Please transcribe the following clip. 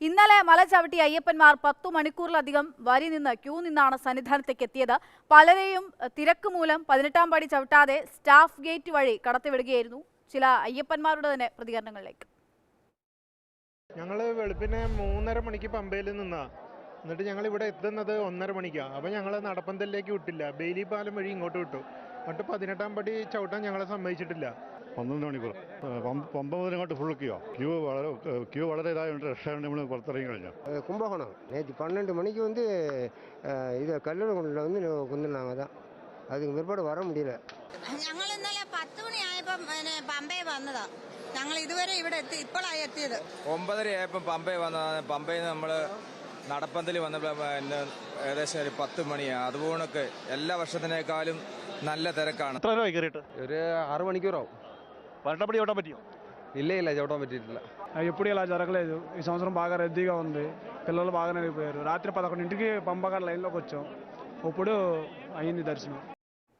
ഇന്നലെ മല ചവിട്ടി അയ്യപ്പന്മാർ 10 മണിക്കൂറിലധികം വരി നിന്ന് ക്യൂ നിന്നാണ് സന്നിധാനത്തേക്ക് എത്തിയത്. പലരെയും തിരക്ക് മൂലം 18-ാം പടി ചവിട്ടാതെ സ്റ്റാഫ് ഗേറ്റ് വഴി കടത്തിവിടുകയായിരുന്നു. ചില അയ്യപ്പന്മാരുടെ തന്നെ പ്രതികരണങ്ങളിലേക്ക്. ഞങ്ങൾ വെളുപ്പിനെ 3:30 മണിക്ക് പമ്പയിൽ നിന്നാ, എന്നിട്ട് ഞങ്ങൾ ഇവിടെ എത്തുന്നത് 1:30 മണിക്കാണ്. അപ്പോൾ ഞങ്ങൾ നടപ്പന്തലിലേക്ക് വിട്ടില്ല, ബെയിലി പാലം വഴി ഇങ്ങോട്ട് വിട്ടു. എന്നിട്ട് 18-ാം പടി ചവിട്ടാൻ ഞങ്ങളെ സമ്മതിച്ചിട്ടില്ല. 12 മണിക്കൂർ പമ്പ മുതൽ ഇങ്ങോട്ട് ഫുൾ ക്യൂ വളരെ ഇതായതുകൊണ്ട് രക്ഷയുണ്ട്. നമ്മൾ പുറത്തിറങ്ങി കഴിഞ്ഞാൽ கும்பகோணம் நேற்று 12 மணிக்கு இதை கல்லூரிக்குள்ள குந்தினாங்க தான். அதுக்கு பிற்பாடு வர முடியல. ഞങ്ങൾ ഇന്നലെ 10 മണിയായപ്പം പമ്പയിൽ വന്നതാ. ഞങ്ങൾ ഇതുവരെ ഇവിടെ എത്തി, ഇപ്പോഴാണ് എത്തിയത്. 9:30 ആയപ്പം പമ്പയിൽ വന്നതാണ്. പമ്പയിൽ നിന്ന് നമ്മൾ നടപ്പന്തൽ വന്നപ്പോൾ ഏകദേശം ഒരു 10 മണിയാണ്. അതുപോലൊക്കെ എല്ലാ വർഷത്തിനേക്കാളും നല്ല തിരക്കാണ്. ഒരു 6 మణికూరావు. 18 పడి చవటం పట్టియో? ಇಲ್ಲ చవటం పట్టిట్లా. ఎప్పుడు ఇలా జరగలేదు. ఈ సంవత్సరం బాగా రద్దీగా ఉంది. పిల్లలు బాగానే అయిపోయారు. రాత్రి 11ంటికి పంపగా లైన్లోకి వచ్చాం. ఇప్పుడు అయింది దర్శనం.